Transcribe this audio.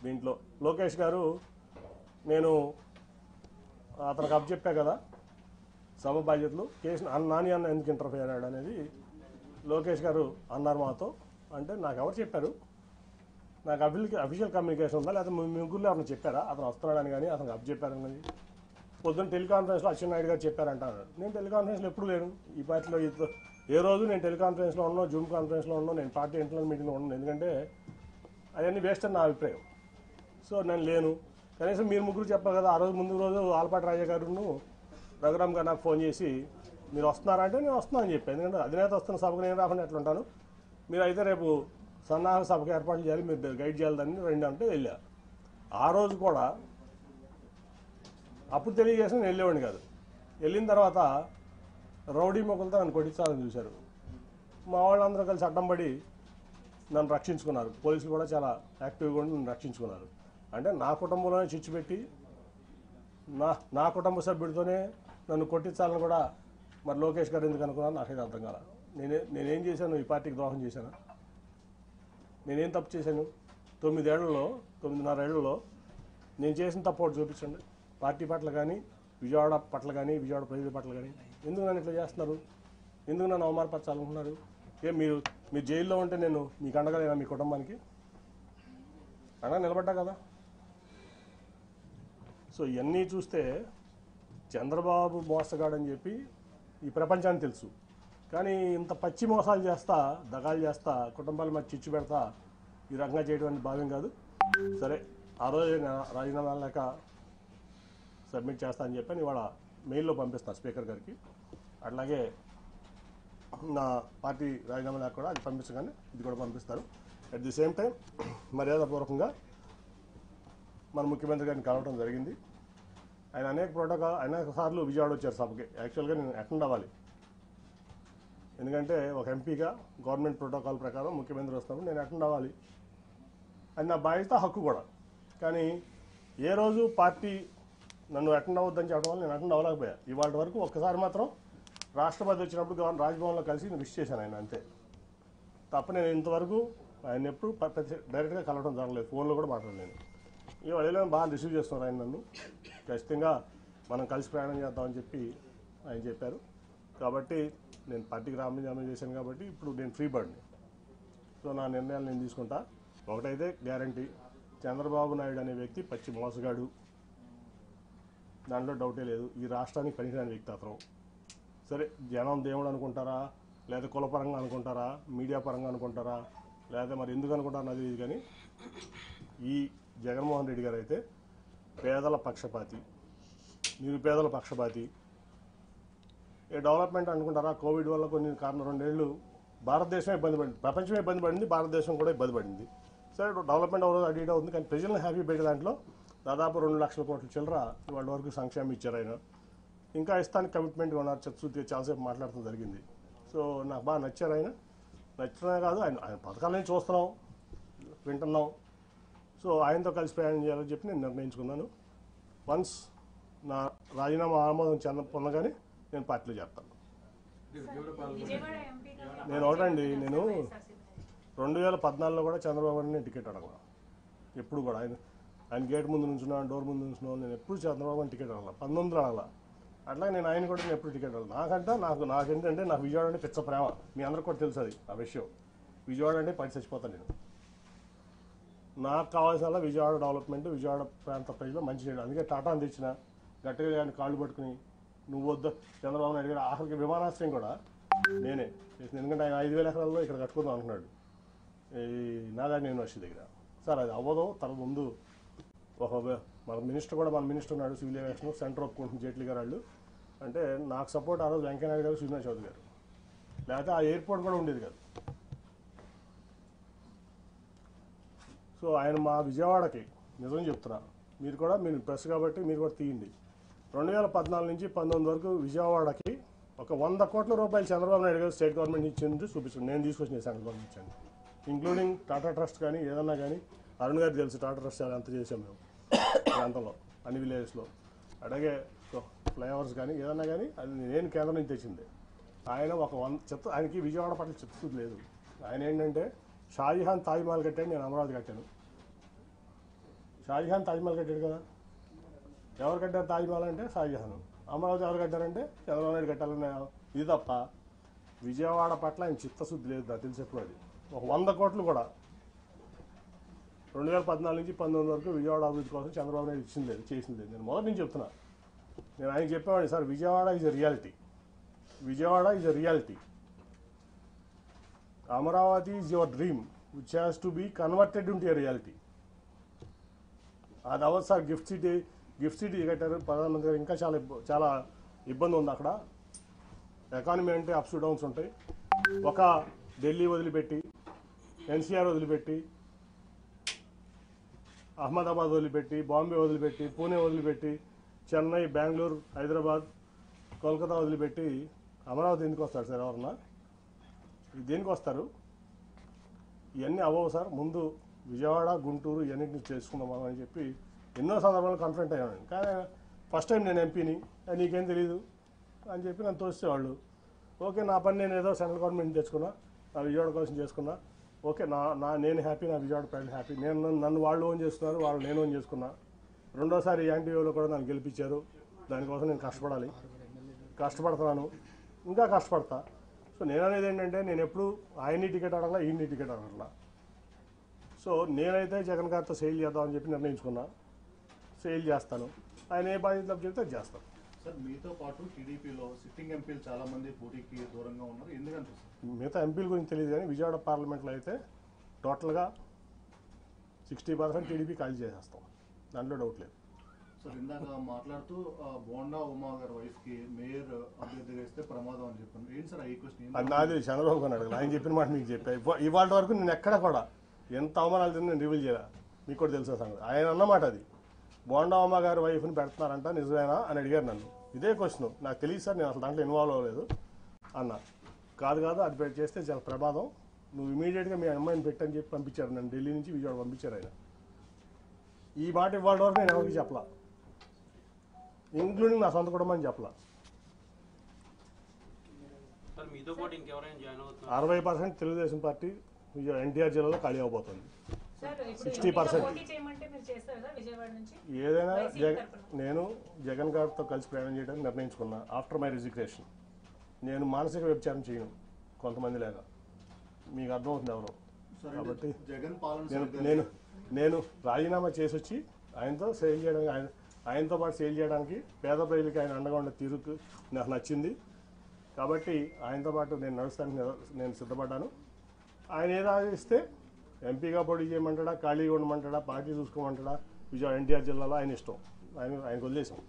దీంట్లో లోకేష్ గారు నేను అతనికి అప్పచెప్పా కదా సభ బాధ్యతలు కేసు నాని అన్న ఎందుకు ఇంటర్ఫియర్ అయ్యాడు అనేది లోకేష్ గారు అన్నారు మాతో. అంటే నాకు ఎవరు చెప్పారు, నాకు అఫీషియల్ కమ్యూనికేషన్ ఉందా లేదా మీ ముగ్గురులో ఎవరైనా చెప్పారా అతను వస్తున్నాడని కానీ అతనికి అప్పచెప్పారని కానీ? పొద్దున్న టెలికాన్ఫరెన్స్లో అచ్చెన్నాయుడు గారు చెప్పారంటారు. నేను టెలికాన్ఫరెన్స్లో ఎప్పుడు లేను ఈ పార్టీలో. ఏ రోజు నేను టెలికాన్ఫరెన్స్లో ఉన్నాను, జూమ్ కాన్ఫరెన్స్లో ఉన్నాను, నేను పార్టీ ఇంటర్నల్ మీటింగ్లో ఉన్నాను. ఎందుకంటే అవన్నీ వేస్ట్ అని నా అభిప్రాయం. సో నేను లేను. కనీసం మీరు ముగ్గురు చెప్పారు కదా. ఆ రోజు ముందు రోజు ఆలపాటి రాజా గారును రఘురామ్ గారు నాకు ఫోన్ చేసి మీరు వస్తున్నారా అంటే నేను వస్తున్నాను అని చెప్పాను. ఎందుకంటే అధినేత వస్తున్న సభకు నేను రాకుండా ఎట్లుంటాను, మీరు అయితే రేపు సన్నాహక సభకు ఏర్పాటు చేయాలి, మీరు గైడ్ చేయాలని రెండు అంటే వెళ్ళా. ఆ రోజు కూడా అప్పుడు తెలియజేసిన నేను వెళ్ళేవాడిని కాదు. వెళ్ళిన తర్వాత రౌడీ మొక్కలతో నన్ను కొట్టించాలని చూశారు. మా వాళ్ళందరూ కలిసి అడ్డం పడి నన్ను రక్షించుకున్నారు. పోలీసులు కూడా చాలా యాక్టివ్గా ఉండి నన్ను రక్షించుకున్నారు. అంటే నా కుటుంబంలోనే చిచ్చు పెట్టి నా కుటుంబ సభ్యుడితోనే నన్ను కొట్టించాలని కూడా మరి లోకేష్ గారు ఎందుకు అనుకున్నాను నాకైతే అర్థం కాల. నేనేం చేశాను, ఈ పార్టీకి ద్రోహం చేశాను? నేనేం తప్పు చేశాను? 9.5 ఏళ్లలో నేను చేసిన తప్పు ఒకటి చూపించండి. పార్టీ పట్ల కానీ విజయవాడ పట్ల కానీ విజయవాడ ప్రజల పట్ల కానీ ఎందుకు నన్ను ఇట్లా చేస్తున్నారు? ఎందుకు నన్ను అవమానపరచాలనుకుంటున్నారు? మీరు జైల్లో ఉంటే నేను మీకు అండగా లేనా? మీ కుటుంబానికి అండగా నిలబడ్డా కదా. సో ఇవన్నీ చూస్తే చంద్రబాబు మోసగాడని చెప్పి ఈ ప్రపంచానికి తెలుసు. కానీ ఇంత పచ్చి మోసాలు చేస్తా, దగాలు చేస్తా, కుటుంబాల మధ్య చిచ్చు పెడతా ఈ రకంగా చేయడం అనేది భావ్యం కాదు. సరే, ఆ రోజు రాజీనామా లేక సబ్మిట్ చేస్తా అని చెప్పి ఇవాళ మెయిల్లో పంపిస్తాను స్పీకర్ గారికి. అట్లాగే నా పార్టీ రాజీనామా లేక కూడా అది పంపించగానే ఇది కూడా పంపిస్తారు. అట్ ది సేమ్ టైం మర్యాదపూర్వకంగా మన ముఖ్యమంత్రి గారిని కలవడం జరిగింది. ఆయన అనేక సార్లు విజయవాడ వచ్చారు సభకి. యాక్చువల్గా నేను అటెండ్ అవ్వాలి, ఎందుకంటే ఒక ఎంపీగా గవర్నమెంట్ ప్రోటోకాల్ ప్రకారం ముఖ్యమంత్రి వస్తున్నప్పుడు నేను అటెండ్ అవ్వాలి. అది నా బాధ్యత, హక్కు కూడా. కానీ ఏ రోజు పార్టీ నన్ను అటెండ్ అవ్వద్దని చెప్పడం వల్ల నేను అటెండ్ అవ్వలేకపోయా. ఇవాళ వరకు ఒక్కసారి మాత్రం రాష్ట్రపతి వచ్చినప్పుడు రాజ్భవన్లో కలిసి నేను విష్ చేశాను ఆయన, అంతే తప్ప నేను ఇంతవరకు ఆయన ఎప్పుడు డైరెక్ట్గా కలవడం జరగలేదు, ఫోన్లో కూడా మాట్లాడలేను. ఇవాళ బాగా రిసీవ్ చేస్తున్నారు ఆయన నన్ను. ఖచ్చితంగా మనం కలిసి ప్రయాణం చేద్దామని చెప్పి ఆయన చెప్పారు. కాబట్టి నేను పార్టీకి రాజీనామా చేశాను కాబట్టి ఇప్పుడు నేను ఫ్రీ బర్డ్ని. సో నా నిర్ణయాలు నేను తీసుకుంటా. ఒకటైతే గ్యారంటీ, చంద్రబాబు నాయుడు అనే వ్యక్తి పచ్చి మోసగాడు, దాంట్లో డౌటే లేదు. ఈ రాష్ట్రానికి పనికిరాని వ్యక్తి అతను. సరే, జనం దేవుడు అనుకుంటారా, లేదా కులపరంగా అనుకుంటారా, మీడియా పరంగా అనుకుంటారా, లేదా మరి ఎందుకు అనుకుంటారా నాకు తెలియదు. కానీ ఈ జగన్మోహన్ రెడ్డి గారు అయితే పేదల పక్షపాతి, నిరుపేదల పక్షపాతి. ఏ డెవలప్మెంట్ అనుకుంటారా? కోవిడ్ వల్ల కొన్ని కారణం 2 ఏళ్ళు భారతదేశం ఇబ్బంది పడింది, ప్రపంచమే ఇబ్బంది పడింది, భారతదేశం కూడా ఇబ్బంది పడింది. సరే, డెవలప్మెంట్ అవ్వదు, అటు ఇటు అవుతుంది. కానీ ప్రజలను హ్యాపీ పెట్టే దాంట్లో దాదాపు 2 లక్షల కోట్ల చిల్లర ఇవాళ వరకు సంక్షేమం ఇచ్చారు ఆయన. ఇంకా ఇస్తానికి కమిట్మెంట్గా ఉన్నారు. చర్చ చాలాసేపు మాట్లాడటం జరిగింది. సో నాకు బాగా నచ్చారు ఆయన. నచ్చడమే కాదు, ఆయన పథకాలని చూస్తున్నాం, వింటున్నాం. సో ఆయనతో కలిసి ప్రయాణం చేయాలని చెప్పి నేను నిర్ణయించుకున్నాను. వన్స్ నా రాజీనామా ఆమోదం పొందగానే నేను పార్టీలో చేస్తాను. నేను ఒకటండి, నేను 2014లో కూడా చంద్రబాబు నేను టికెట్ అడగల. ఎప్పుడు కూడా ఆయన గేట్ ముందు నుంచున్నాను, డోర్ ముందు నుంచున్నాను. నేను ఎప్పుడు చంద్రబాబు టికెట్ అడగల, 19లో అడగల. అట్లాగే నేను ఆయన కూడా నేను ఎప్పుడు టికెట్ అడగల. నాకేంటంటే నాకు విజయవాడ అంటే పిచ్చ ప్రేమ. మీ అందరికి కూడా తెలుసు అది, ఆ విషయం. విజయవాడ అంటే పడి చచ్చిపోతాను నేను. నాకు కావాల్సిన విజయవాడ డెవలప్మెంట్, విజయవాడ ప్రాంత ప్రజలు మంచి చేయడం. అందుకే టాటాను తెచ్చిన, గట్టిగా ఆయన కాళ్ళు పట్టుకుని నువ్వు వద్దు చంద్రబాబు నాయుడు గారు. ఆఖరికి విమానాశ్రయం కూడా నేనే చేసిన. ఎందుకంటే ఆయన 5,000 ఎకరాల్లో ఇక్కడ కట్టుకుందాం అంటున్నాడు ఈ నాగార్జున యూనివర్సిటీ దగ్గర. సార్ అది అవ్వదు, తర్వాత ముందు మన మినిస్టర్ ఉన్నాడు సివిల్ ఏవియేషన్, సెంటర్ ఒప్పుకుంటుంది జైట్లీ గారు వాళ్ళు. అంటే నాకు సపోర్ట్ ఆ రోజు వెంకయ్యనాయుడు గారు, శ్రీనివాస్ చౌదరి గారు. లేకపోతే ఆ ఎయిర్పోర్ట్ కూడా ఉండేది కాదు. సో ఆయన మా విజయవాడకి నిజం చెప్తున్నా, మీరు ప్రెస్ కాబట్టి మీరు కూడా తీయండి. 2014 నుంచి 19 వరకు విజయవాడకి ఒక 100 కోట్ల రూపాయలు చంద్రబాబు నాయుడు గారు స్టేట్ గవర్నమెంట్ ఇచ్చింది చూపిస్తుంది. నేను తీసుకొచ్చిన సెంట్రల్ గవర్నమెంట్ ఇచ్చాను, ఇంక్లూడింగ్ టాటా ట్రస్ట్ కానీ ఏదన్నా కానీ. అరుణ్ గారికి తెలుసు టాటా ట్రస్ట్ ఎంత చేసాం మేము ప్రాంతంలో, అన్ని విలేజెస్లో. అలాగే ఫ్లైఓవర్స్ కానీ ఏదన్నా కానీ అది నేను కేంద్రం నుంచి తెచ్చింది. ఆయన ఆయనకి విజయవాడ పట్ల చిత్తశుద్ధి లేదు. ఆయన ఏంటంటే షాజహాన్ తాజ్మహల్ కట్టాడు, నేను అమరావతి కట్టాను. షాజహాన్ తాజ్మహల్ కట్టాడు కదా. ఎవరు కట్టారు తాజ్మహల్ అంటే షాజహాన్. అమరావతి ఎవరు కట్టారంటే చంద్రబాబు నాయుడు కట్టాలనే ఇది తప్ప విజయవాడ పట్ల ఆయన చిత్తశుద్ధి లేదు నాకు తెలిసి ఎప్పుడు. అది ఒక 100 కోట్లు కూడా 2014 నుంచి 19 వరకు విజయవాడ అభివృద్ధి కోసం చంద్రబాబు నాయుడు ఇచ్చింది లేదు, చేసింది లేదు. నేను మొదటి నుంచి చెప్తున్నా. నేను ఆయన చెప్పేవాడిని, sir Vijayawada is a reality, Vijayawada is a reality. Amaravati is your dream which has to be converted into a reality. అది అవ్వదు సార్. గిఫ్ట్ సిటీ కట్టారు ప్రధానమంత్రి గారు, ఇంకా చాలా ఇబ్బంది ఉంది అక్కడ. ఎకానమీ అంటే అప్స్ డౌన్స్ ఉంటాయి. ఒక ఢిల్లీ వదిలిపెట్టి, ఎన్సీఆర్ వదిలిపెట్టి, అహ్మదాబాద్ వదిలిపెట్టి, బాంబే వదిలిపెట్టి, పూణే వదిలిపెట్టి, చెన్నై, బెంగళూరు, హైదరాబాద్, కోల్కతా వదిలిపెట్టి అమరావతి ఎందుకు వస్తారు సార్? ఎవరన్నా దేనికి వస్తారు? ఇవన్నీ అవ్వవు సార్. ముందు విజయవాడ, గుంటూరు ఇవన్నింటినీ చేసుకుందాం అని చెప్పి ఎన్నో సందర్భాలు కన్ఫరెంట్ అయ్యాను. కానీ ఫస్ట్ టైం నేను ఎంపీని, నీకేం తెలీదు అని చెప్పి నన్ను తోసేవాళ్ళు. ఓకే, నా పని నేను ఏదో సెంట్రల్ గవర్నమెంట్ తెచ్చుకున్నా, నా విజయవాడ కోసం చేసుకున్నా. ఓకే, నేను హ్యాపీ, నా విజయవాడ ప్రజలు హ్యాపీ. నన్ను వాళ్ళు ఓన్ చేస్తున్నారు, వాళ్ళు నేను ఓన్ చేసుకున్నా. రెండోసారి యాంటీవీలో కూడా నన్ను గెలిపించారు. దానికోసం నేను కష్టపడుతున్నాను, ఇంకా కష్టపడతా. సో నేను అనేది ఏంటంటే, నేను ఎప్పుడు ఆయన్ని టికెట్ అడగలా, ఈయన్ని టికెట్ అడగలా. సో నేనైతే జగన్ గారితో సేల్ చేద్దామని చెప్పి నిర్ణయించుకున్నా. సేల్ చేస్తాను, ఆయన ఏ బాధ్యతలు చెప్తే అది చేస్తాను. సార్ మీతో పాటు టీడీపీలో సిట్టింగ్ ఎంపీలు చాలా మంది పోటీకి దూరంగా ఉన్నారు, ఎందుకంటే మిగతా ఎంపీల గురించి తెలియదు కానీ విజయవాడ పార్లమెంట్లో అయితే టోటల్గా 60% టీడీపీ ఖాళీ చేసేస్తాం, దాంట్లో డౌట్ లేదు. సార్ ఇందాక మాట్లాడుతూ బోండా ఉమా గారి వైఫ్కి మేయర్ అభ్యర్థిగా ఇస్తే ప్రమాదం అని చెప్పాను. ఏంటి సార్ ఈ క్వశ్చన్? అది నాది చంద్రబాబు గారు అడగదు, ఆయన చెప్పిన మాట మీకు చెప్పా. ఇవాళ వరకు నేను ఎక్కడ కూడా ఎంత అవమానాలు తిన్నా నేను రివీల్ చేయాలి, మీకు కూడా తెలుసా సంగతి. ఆయన అన్నమాట అది, బోండా ఉమా గారి వైఫ్ని పెడుతున్నారంట, నిజమేనా అని అడిగారు నన్ను. ఇదే క్వశ్చన్, నాకు తెలియదు సార్, నేను అసలు దాంట్లో ఇన్వాల్వ్ అవ్వలేదు అన్న. కాదు అది చేస్తే చాలా ప్రమాదం, నువ్వు ఇమీడియట్గా మీ అమ్మాయిని పెట్టని చెప్పి పంపించారు. నన్ను ఢిల్లీ నుంచి విజయవాడ పంపించారు ఆయన. ఈ మాట ఇవాళ వరకు నేను ఎవరికి చెప్పలా, ఇంక్లూడింగ్ నా సొంత కుటుంబాన్ని చెప్పలా. 60% తెలుగుదేశం పార్టీ ఎన్టీఆర్ జిల్లాలో ఖాళీ అవబోతుంది. 60% ఏదైనా నేను జగన్ గారితో కలిసి ప్రయాణం చేయడానికి నిర్ణయించుకున్నా. ఆఫ్టర్ మై రిజిగ్నేషన్ నేను మానసిక వ్యభిచారం చేయను కొంతమంది లేక, మీకు అర్థమవుతుంది ఎవరో. కాబట్టి నేను రాజీనామా చేసి వచ్చి ఆయనతో సేల్ చేయడానికి, ఆయనతో పాటు సేల్ చేయడానికి పేద ప్రజలకి ఆయన అండగా ఉండే తీరుకు నాకు నచ్చింది. కాబట్టి ఆయనతో పాటు నేను నడుస్తానికి నేను సిద్ధపడ్డాను. ఆయన ఏదో ఇస్తే ఎంపీగా పోటీ చేయమంటాడా, ఖాళీగా ఉండమంటాడా, పార్టీ చూసుకోమంటాడా, విజయవాడ ఎన్టీఆర్ జిల్లాలో ఆయన ఇష్టం, ఆయనకు వదిలేసాం.